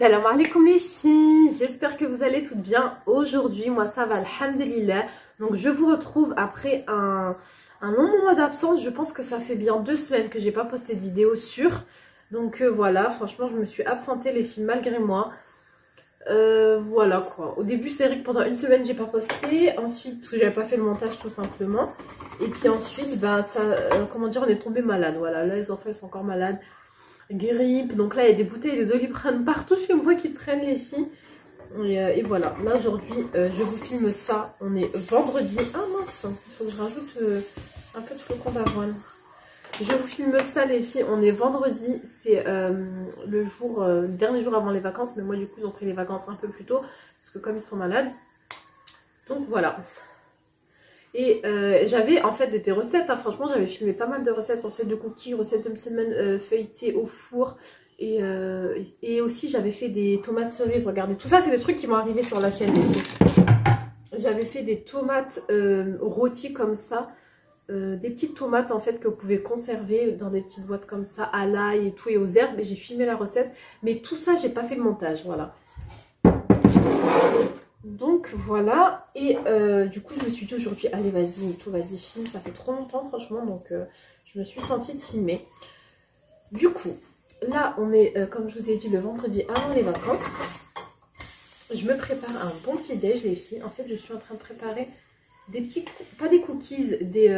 Salam alaikum les filles, j'espère que vous allez toutes bien. Aujourd'hui, moi ça va, alhamdulillah. Donc je vous retrouve après un long moment d'absence. Je pense que ça fait bien 2 semaines que j'ai pas posté de vidéo sur. Donc voilà, franchement je me suis absentée les filles malgré moi. Voilà quoi. Au début c'est vrai que pendant 1 semaine j'ai pas posté. Ensuite, parce que j'avais pas fait le montage tout simplement. Et puis ensuite, bah ça, comment dire, on est tombé malade. Voilà, là les enfants ils sont encore malades. Grippe, donc là il y a des bouteilles de Doliprane partout chez moi qui traînent les filles. Et voilà, là aujourd'hui je vous filme ça. On est vendredi. Ah mince, il faut que je rajoute un peu de flocons d'avoine. Je vous filme ça les filles, on est vendredi, c'est le dernier jour avant les vacances, mais moi du coup ils ont pris les vacances un peu plus tôt, parce que comme ils sont malades. Donc voilà. Et j'avais en fait des recettes, hein. Franchement j'avais filmé pas mal de recettes, recettes de cookies, recettes de msemen feuilletées au four. Et aussi j'avais fait des tomates cerises, regardez, tout ça c'est des trucs qui vont arriver sur la chaîne les filles. J'avais fait des tomates rôties comme ça. Des petites tomates en fait que vous pouvez conserver dans des petites boîtes comme ça à l'ail et tout et aux herbes, et j'ai filmé la recette, mais tout ça j'ai pas fait le montage, voilà. Donc voilà, et du coup je me suis dit aujourd'hui allez vas-y tout, vas-y filme, ça fait trop longtemps franchement, donc je me suis sentie de filmer. Du coup là on est comme je vous ai dit le vendredi avant les vacances. Je me prépare un bon petit déj les filles. En fait je suis en train de préparer des petits, pas des cookies, des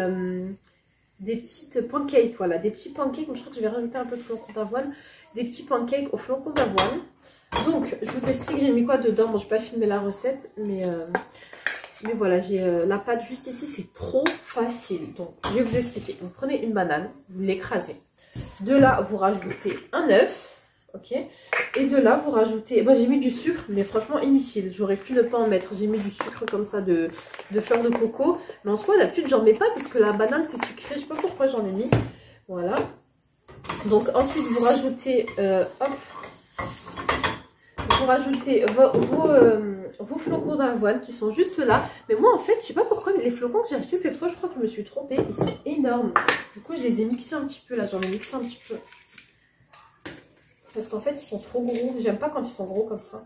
petites pancakes, voilà, des petits pancakes. Je crois que je vais rajouter un peu de flocons d'avoine, des petits pancakes au flocons d'avoine. Donc je vous explique j'ai mis quoi dedans. Bon, je vais pas filmer la recette, mais voilà, j'ai la pâte juste ici, c'est trop facile. Donc je vais vous expliquer. Vous prenez une banane, vous l'écrasez, de là vous rajoutez un œuf. Ok, et de là vous rajoutez, moi j'ai mis du sucre mais franchement inutile, j'aurais pu ne pas en mettre, j'ai mis du sucre comme ça de fleur de coco, mais en soi d'habitude j'en mets pas parce que la banane c'est sucré, je sais pas pourquoi j'en ai mis. Voilà, donc ensuite vous rajoutez vous rajoutez vos flocons d'avoine qui sont juste là. Mais moi en fait je sais pas pourquoi, mais les flocons que j'ai achetés cette fois, je crois que je me suis trompée, ils sont énormes. Du coup je les ai mixés un petit peu, là j'en ai mixé un petit peu parce qu'en fait ils sont trop gros, j'aime pas quand ils sont gros comme ça.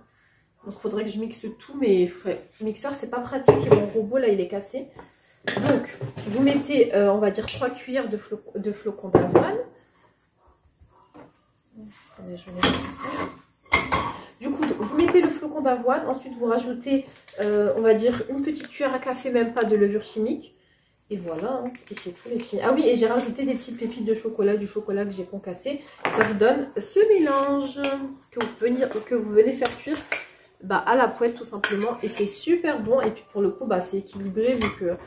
Donc il faudrait que je mixe tout, mais ouais, le mixeur c'est pas pratique et mon robot là il est cassé. Donc vous mettez on va dire 3 cuillères de flocons d'avoine. Attendez, je vais mettre ça. Du coup vous mettez le flocon d'avoine, ensuite vous rajoutez on va dire une petite cuillère à café, même pas de levure chimique. Et voilà, hein. Et c'est tout les filles. Ah oui, et j'ai rajouté des petites pépites de chocolat, du chocolat que j'ai concassé. Ça vous donne ce mélange que vous venez faire cuire bah, à la poêle tout simplement. Et c'est super bon. Et puis pour le coup, bah, c'est équilibré vu que...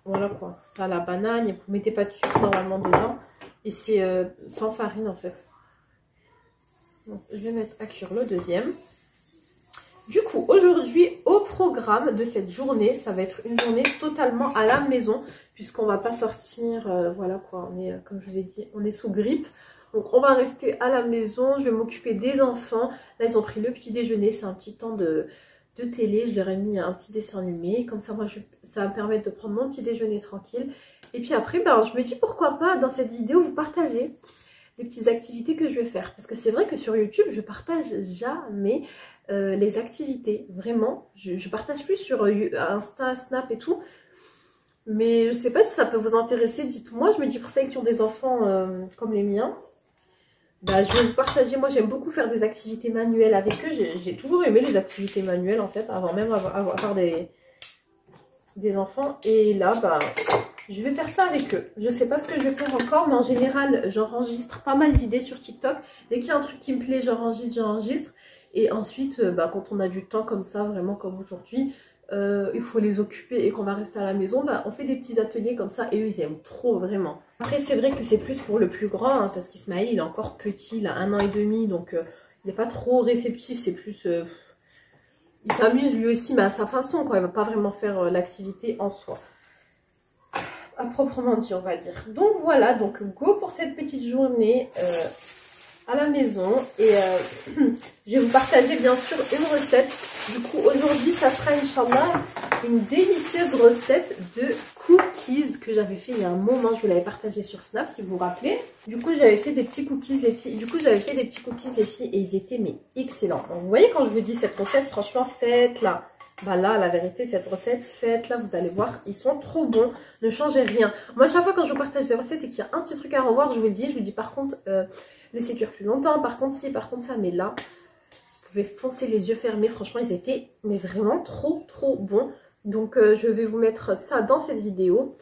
Voilà quoi. Ça a la banane, et vous ne mettez pas de sucre normalement dedans. Et c'est sans farine en fait. Donc je vais mettre à cuire le deuxième. Du coup, aujourd'hui, au programme de cette journée, ça va être une journée totalement à la maison, puisqu'on va pas sortir, voilà quoi, on est, comme je vous ai dit, on est sous grippe. Donc on va rester à la maison, je vais m'occuper des enfants. Là, ils ont pris le petit déjeuner, c'est un petit temps de télé, je leur ai mis un petit dessin animé. Comme ça, moi, ça va me permettre de prendre mon petit déjeuner tranquille. Et puis après, ben, je me dis pourquoi pas, dans cette vidéo, vous partager les petites activités que je vais faire. Parce que c'est vrai que sur YouTube, je partage jamais... les activités, vraiment, je partage plus sur Insta, Snap et tout, mais je sais pas si ça peut vous intéresser, dites-moi. Je me dis pour celles qui ont des enfants comme les miens, bah, je vais vous partager. Moi j'aime beaucoup faire des activités manuelles avec eux, j'ai toujours aimé les activités manuelles en fait, avant même avoir des enfants, et là bah je vais faire ça avec eux. Je sais pas ce que je vais faire encore, mais en général j'enregistre pas mal d'idées sur TikTok. Dès qu'il y a un truc qui me plaît, j'enregistre. Et ensuite, bah, quand on a du temps comme ça, vraiment comme aujourd'hui, il faut les occuper et qu'on va rester à la maison, bah, on fait des petits ateliers comme ça et eux, ils aiment trop, vraiment. Après, c'est vrai que c'est plus pour le plus grand, hein, parce qu'Ismaël, il est encore petit, il a 1 an et demi, donc il n'est pas trop réceptif, c'est plus... il s'amuse lui aussi, mais à sa façon, quoi. Il ne va pas vraiment faire l'activité en soi. À proprement dit, on va dire. Donc voilà, donc go pour cette petite journée à la maison, et je vais vous partager bien sûr une recette. Du coup aujourd'hui ça sera Inch'Allah une délicieuse recette de cookies que que j'avais fait il y a un moment. Je vous l'avais partagé sur Snap si vous vous rappelez. Du coup j'avais fait des petits cookies les filles. Et ils étaient mais excellents. Donc, vous voyez quand je vous dis cette recette, franchement faites-la. Bah là, la vérité, cette recette, faites-la, vous allez voir, ils sont trop bons. Ne changez rien. Moi, à chaque fois quand je vous partage des recettes et qu'il y a un petit truc à revoir, je vous le dis. Je vous dis par contre, laissez cuire plus longtemps, par contre ci, par contre ça. Mais là, vous pouvez foncer les yeux fermés. Franchement, ils étaient mais vraiment trop bons. Donc, je vais vous mettre ça dans cette vidéo.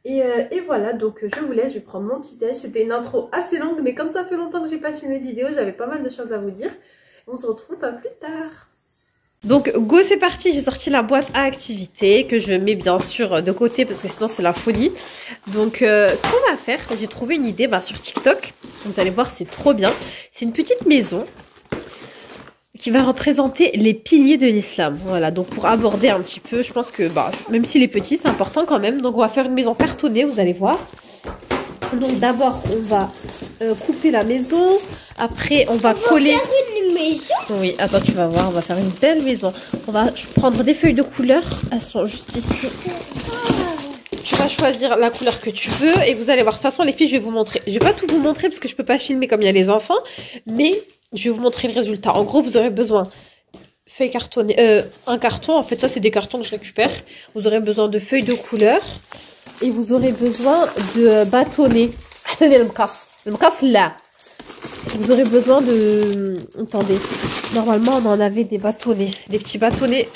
Et voilà, donc je vous laisse, je vais prendre mon petit déj. C'était une intro assez longue, mais comme ça fait longtemps que j'ai pas filmé de vidéo, j'avais pas mal de choses à vous dire. On se retrouve pas plus tard. Donc go, c'est parti, j'ai sorti la boîte à activités que je mets bien sûr de côté parce que sinon c'est la folie. Donc ce qu'on va faire, j'ai trouvé une idée sur TikTok, vous allez voir c'est trop bien. C'est une petite maison qui va représenter les piliers de l'islam. Voilà, donc pour aborder un petit peu, je pense que même s'il est petit, c'est important quand même. Donc on va faire une maison cartonnée, vous allez voir. Donc d'abord on va couper la maison, après on va coller... Maison. Oui, attends, tu vas voir, on va faire une belle maison. On va prendre des feuilles de couleur, elles sont juste ici. Tu vas choisir la couleur que tu veux et vous allez voir. De toute façon, les filles, je vais vous montrer. Je vais pas tout vous montrer parce que je peux pas filmer comme il y a les enfants, mais je vais vous montrer le résultat. En gros, vous aurez besoin feuilles cartonnées, un carton. En fait, ça c'est des cartons que je récupère. Vous aurez besoin de feuilles de couleur et vous aurez besoin de bâtonnets. Attendez, le casse là. Vous aurez besoin de... Attendez. Normalement, on en avait des bâtonnets. Des petits bâtonnets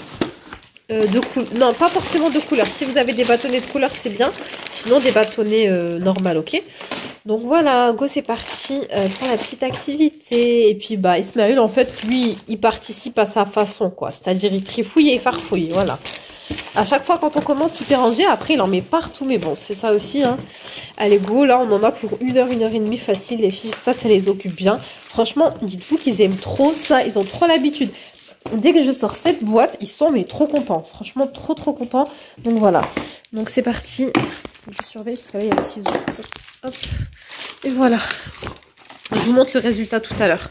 de couleur. Non, pas forcément de couleur. Si vous avez des bâtonnets de couleur, c'est bien. Sinon, des bâtonnets normaux, ok? Donc voilà, go, c'est parti pour la petite activité. Et puis, Ismaël, en fait, lui, il participe à sa façon, quoi. C'est-à-dire, il trifouille et il farfouille, voilà. À chaque fois, quand on commence, tout est rangé. Après, il en met partout. Mais bon, c'est ça aussi. Hein. Allez, go. Là, on en a pour 1 heure, 1 heure et demie facile. Les filles, ça les occupe bien. Franchement, dites-vous qu'ils aiment trop ça. Ils ont trop l'habitude. Dès que je sors cette boîte, ils sont mais trop contents. Franchement, trop contents. Donc, voilà. Donc, c'est parti. Je surveille parce que là, il y a le ciseau. Hop. Et voilà. Je vous montre le résultat tout à l'heure.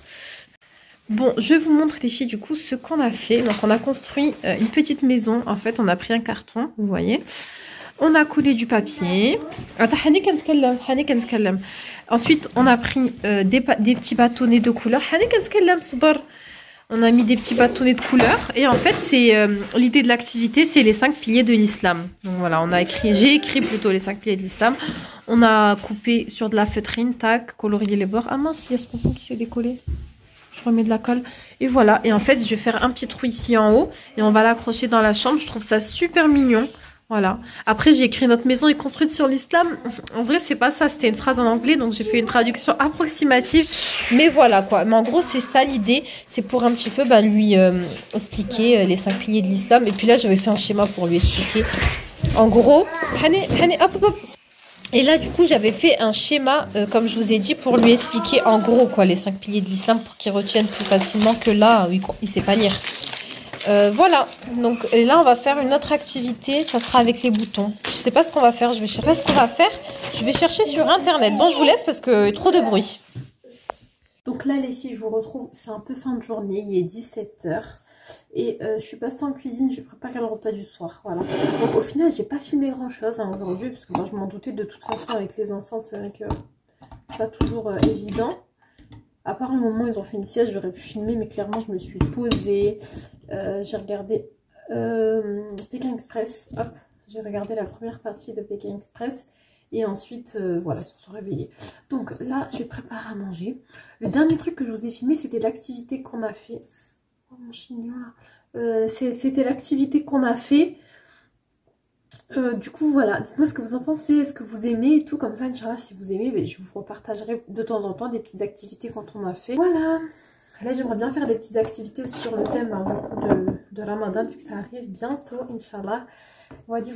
Bon, je vous montre les filles du coup ce qu'on a fait. Donc on a construit une petite maison. En fait, on a pris un carton, vous voyez. On a collé du papier. Ensuite, on a pris des petits bâtonnets de couleur. On a mis des petits bâtonnets de couleur. Et en fait, c'est l'idée de l'activité, c'est les 5 piliers de l'islam. Donc voilà, j'ai écrit plutôt les 5 piliers de l'islam. On a coupé sur de la feutrine, tac, colorié les bords. Ah mince, il y a ce pompon qui s'est décollé. Je remets de la colle. Et voilà. Et en fait, je vais faire un petit trou ici en haut. Et on va l'accrocher dans la chambre. Je trouve ça super mignon. Voilà. Après, j'ai écrit notre maison est construite sur l'islam. En vrai, c'est pas ça. C'était une phrase en anglais. Donc, j'ai fait une traduction approximative. Mais voilà, quoi. Mais en gros, c'est ça l'idée. C'est pour un petit peu lui expliquer les 5 piliers de l'islam. Et puis là, j'avais fait un schéma pour lui expliquer. En gros, hop. Et là, du coup, j'avais fait un schéma, comme je vous ai dit, pour lui expliquer en gros quoi les 5 piliers de l'islam pour qu'il retienne plus facilement que là, il ne sait pas lire. Voilà. Donc et là, on va faire une autre activité. Ça sera avec les boutons. Je ne sais pas ce qu'on va faire. Je vais chercher ce qu'on va faire. Je vais chercher sur Internet. Bon, je vous laisse parce que trop de bruit. Donc là, les filles, je vous retrouve. C'est un peu fin de journée. Il est 17 h. Et je suis passée en cuisine, je prépare le repas du soir, voilà. Donc au final, j'ai pas filmé grand chose aujourd'hui, parce que moi je m'en doutais de toute façon avec les enfants, c'est vrai que c'est pas toujours évident. À part un moment, ils ont fait une sieste, j'aurais pu filmer, mais clairement je me suis posée. J'ai regardé Pékin Express, hop, j'ai regardé la première partie de Pékin Express. Et ensuite, voilà, ils se sont réveillés. Donc là, je prépare à manger. Le dernier truc que je vous ai filmé, c'était l'activité qu'on a fait. Oh mon chignon là. C'était l'activité qu'on a fait. Du coup voilà, dites-moi ce que vous en pensez, est-ce que vous aimez et tout, comme ça Inch'Allah si vous aimez, je vous repartagerai de temps en temps des petites activités quand on a fait. Voilà, là j'aimerais bien faire des petites activités aussi sur le thème de Ramadan vu que ça arrive bientôt Inch'Allah. Voilà.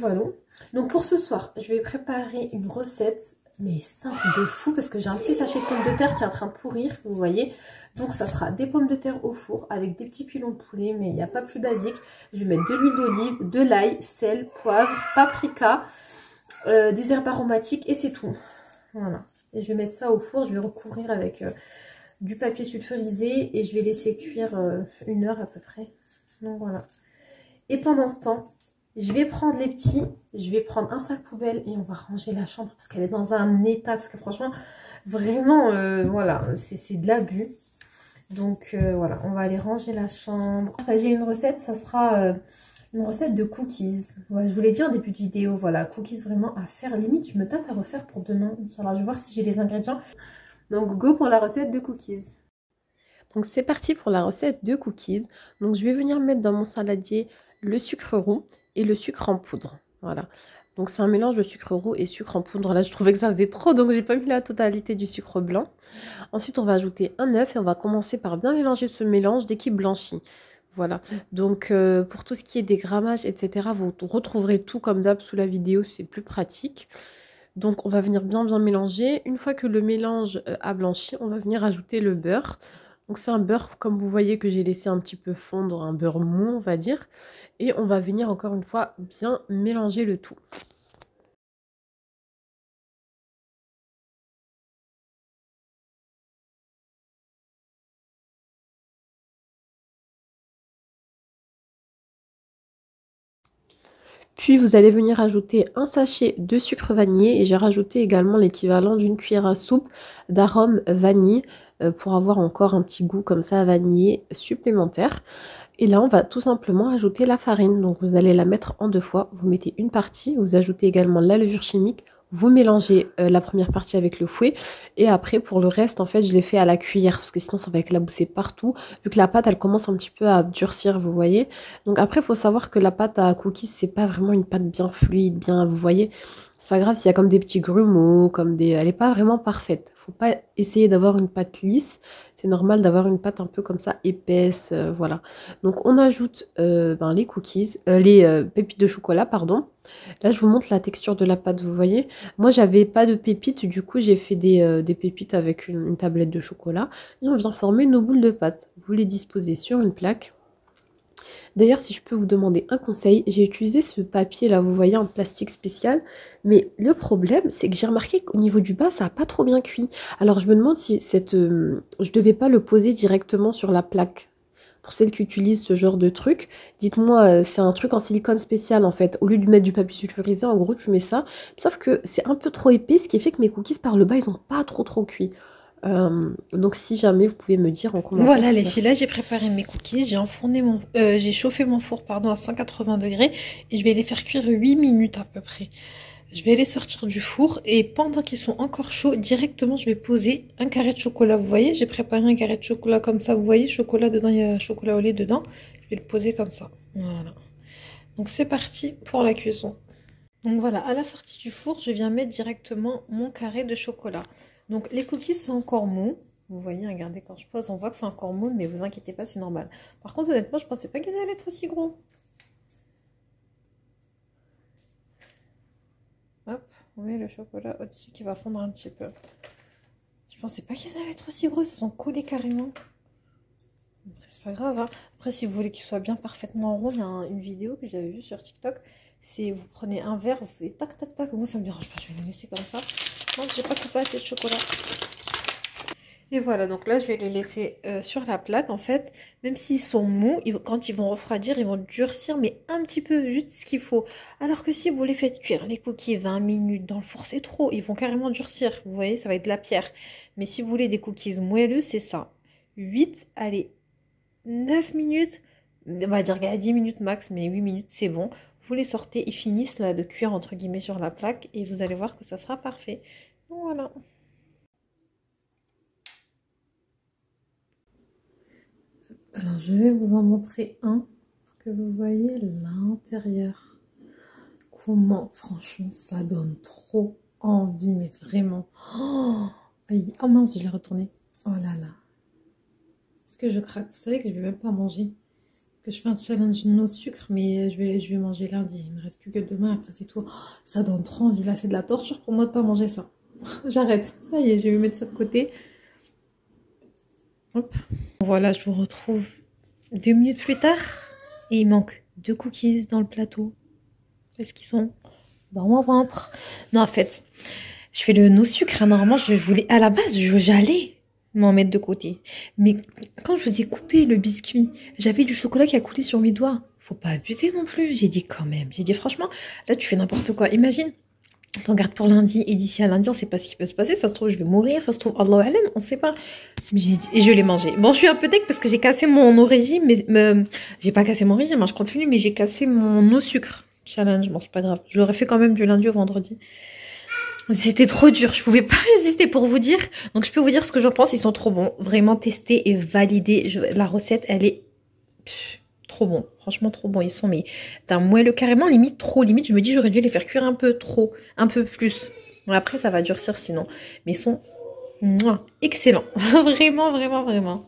Donc pour ce soir, je vais préparer une recette mais simple de fou parce que j'ai un petit sachet de pommes de terre qui est en train de pourrir, vous voyez. Donc ça sera des pommes de terre au four avec des petits pilons de poulet, mais il n'y a pas plus basique. Je vais mettre de l'huile d'olive, de l'ail, sel, poivre, paprika, des herbes aromatiques et c'est tout. Voilà. Et je vais mettre ça au four, je vais recouvrir avec du papier sulfurisé et je vais laisser cuire 1 heure à peu près. Donc voilà. Et pendant ce temps, Je vais prendre les petits, je vais prendre un sac poubelle et on va ranger la chambre parce qu'elle est dans un état, parce que franchement, vraiment, voilà, c'est de l'abus. Donc voilà, on va aller ranger la chambre. Partager une recette, ça sera une recette de cookies. Ouais, je vous l'ai dit en début de vidéo, voilà, cookies vraiment à faire. Limite, je me tâte à refaire pour demain. Alors, je vais voir si j'ai les ingrédients. Donc, go pour la recette de cookies. Donc, c'est parti pour la recette de cookies. Donc, je vais venir mettre dans mon saladier le sucre roux et le sucre en poudre. Voilà. Donc, c'est un mélange de sucre roux et sucre en poudre. Là, je trouvais que ça faisait trop, donc j'ai pas mis la totalité du sucre blanc. Ensuite, on va ajouter un œuf et on va commencer par bien mélanger ce mélange dès qu'il blanchit. Voilà. Donc, pour tout ce qui est des grammages, etc., vous retrouverez tout comme d'hab sous la vidéo, c'est plus pratique. Donc, on va venir bien mélanger. Une fois que le mélange a blanchi, on va venir ajouter le beurre. Donc, c'est un beurre, comme vous voyez, que j'ai laissé un petit peu fondre, un beurre mou, on va dire. Et on va venir, encore une fois, bien mélanger le tout. Puis vous allez venir ajouter un sachet de sucre vanillé et j'ai rajouté également l'équivalent d'une cuillère à soupe d'arôme vanille pour avoir encore un petit goût comme ça vanillé supplémentaire. Et là on va tout simplement ajouter la farine, donc vous allez la mettre en deux fois, vous mettez une partie, vous ajoutez également la levure chimique, vous mélangez la première partie avec le fouet et après pour le reste en fait je l'ai fait à la cuillère parce que sinon ça va éclabousser partout vu que la pâte elle commence un petit peu à durcir, vous voyez. Donc après il faut savoir que la pâte à cookies c'est pas vraiment une pâte bien fluide, bien, vous voyez. C'est pas grave s'il y a comme des petits grumeaux, comme des... elle est pas vraiment parfaite. Faut pas essayer d'avoir une pâte lisse. C'est normal d'avoir une pâte un peu comme ça épaisse, voilà. Donc on ajoute les cookies, les pépites de chocolat, pardon. Là je vous montre la texture de la pâte, vous voyez. Moi j'avais pas de pépites, du coup j'ai fait des pépites avec une tablette de chocolat. Et on vient former nos boules de pâte. Vous les disposez sur une plaque. D'ailleurs, si je peux vous demander un conseil, j'ai utilisé ce papier là, vous voyez, en plastique spécial. Mais le problème, c'est que j'ai remarqué qu'au niveau du bas, ça n'a pas trop bien cuit. Alors je me demande si je devais pas le poser directement sur la plaque. Pour celles qui utilisent ce genre de truc, dites-moi, c'est un truc en silicone spécial en fait. Au lieu de mettre du papier sulfurisé, en gros, tu mets ça. Sauf que c'est un peu trop épais, ce qui fait que mes cookies par le bas, ils n'ont pas trop cuit. Donc si jamais vous pouvez me dire en commentaire. Voilà les filles, là j'ai préparé mes cookies, j'ai chauffé mon four à 180 degrés et je vais les faire cuire 8 minutes à peu près. Je vais les sortir du four et pendant qu'ils sont encore chauds, directement je vais poser un carré de chocolat. Vous voyez, j'ai préparé un carré de chocolat comme ça, vous voyez, chocolat dedans, il y a chocolat au lait dedans. Je vais le poser comme ça, voilà. Donc c'est parti pour la cuisson. Donc voilà, à la sortie du four, je viens mettre directement mon carré de chocolat. Donc les cookies sont encore mous. Vous voyez, regardez, quand je pose, on voit que c'est encore mou, mais vous inquiétez pas, c'est normal. Par contre, honnêtement, je pensais pas qu'ils allaient être aussi gros. Hop, on met le chocolat au-dessus qui va fondre un petit peu. Je pensais pas qu'ils allaient être aussi gros, ils se sont collés carrément. C'est pas grave, hein. Après, si vous voulez qu'ils soient bien parfaitement ronds, il y a une vidéo que j'avais vue sur TikTok. C'est vous prenez un verre, vous faites tac tac tac. Moi, ça me dérange pas, je vais les laisser comme ça. Non, j'ai pas coupé assez de chocolat. Et voilà, donc là, je vais les laisser sur la plaque. En fait, même s'ils sont mous, quand ils vont refroidir, ils vont durcir, mais un petit peu, juste ce qu'il faut. Alors que si vous les faites cuire, les cookies, 20 minutes dans le four, c'est trop. Ils vont carrément durcir. Vous voyez, ça va être de la pierre. Mais si vous voulez des cookies moelleux, c'est ça. 8, allez, 9 minutes. On va dire à 10 minutes max, mais 8 minutes, c'est bon. Vous les sortez, ils finissent là de cuire entre guillemets sur la plaque. Et vous allez voir que ça sera parfait. Donc voilà. Alors, je vais vous en montrer un pour que vous voyez l'intérieur. Comment, franchement, ça donne trop envie, mais vraiment. Oh, mince, je l'ai retourné. Oh là là. Est-ce que je craque? Vous savez que je ne vais même pas manger. Que je fais un challenge no sucre, mais je vais manger lundi. Il ne me reste plus que demain, après c'est tout. Oh, ça donne trop envie. Là, c'est de la torture pour moi de ne pas manger ça. J'arrête. Ça y est, je vais mettre ça de côté. Hop. Voilà, je vous retrouve 2 minutes plus tard. Et il manque 2 cookies dans le plateau. Est-ce qu'ils sont dans mon ventre? Non, en fait, je fais le no sucre. Hein. Normalement, je voulais... À la base, j'allais m'en mettre de côté. Mais quand je vous ai coupé le biscuit, j'avais du chocolat qui a coulé sur mes doigts. Faut pas abuser non plus. J'ai dit quand même. J'ai dit franchement, là tu fais n'importe quoi. Imagine, t'en gardes pour lundi et d'ici à lundi, on sait pas ce qui peut se passer. Ça se trouve, je vais mourir. Ça se trouve, Allahu alam, on sait pas. Mais et je l'ai mangé. Bon, je suis un peu deck parce que j'ai cassé mon régime. Mais j'ai pas cassé mon régime, hein, je continue, mais j'ai cassé mon eau sucre challenge. Bon, c'est pas grave. Je l'aurais fait quand même du lundi au vendredi. C'était trop dur, je pouvais pas résister pour vous dire. Donc je peux vous dire ce que j'en pense, ils sont trop bons. Vraiment testés et validés. La recette, elle est trop bon. Franchement, trop bon. Ils sont mais d'un moelleux carrément, limite trop. Limite, je me dis, j'aurais dû les faire cuire un peu trop, un peu plus. Bon, après, ça va durcir sinon. Mais ils sont excellents. Vraiment, vraiment, vraiment.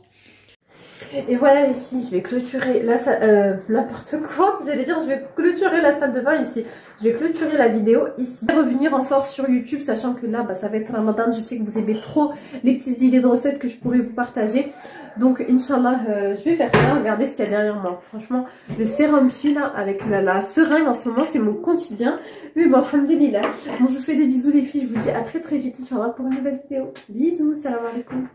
Et voilà les filles, je vais clôturer la salle, n'importe quoi, j'allais dire je vais clôturer la salle de bain ici, je vais clôturer la vidéo ici, revenir en force sur YouTube, sachant que là bah, ça va être Ramadan, je sais que vous aimez trop les petites idées de recettes que je pourrais vous partager, donc Inch'Allah je vais faire ça, regardez ce qu'il y a derrière moi, franchement le sérum fil avec la seringue en ce moment c'est mon quotidien, mais bon alhamdulillah, bon je vous fais des bisous les filles, je vous dis à très vite Inch'Allah pour une nouvelle vidéo, bisous, salam alaikum.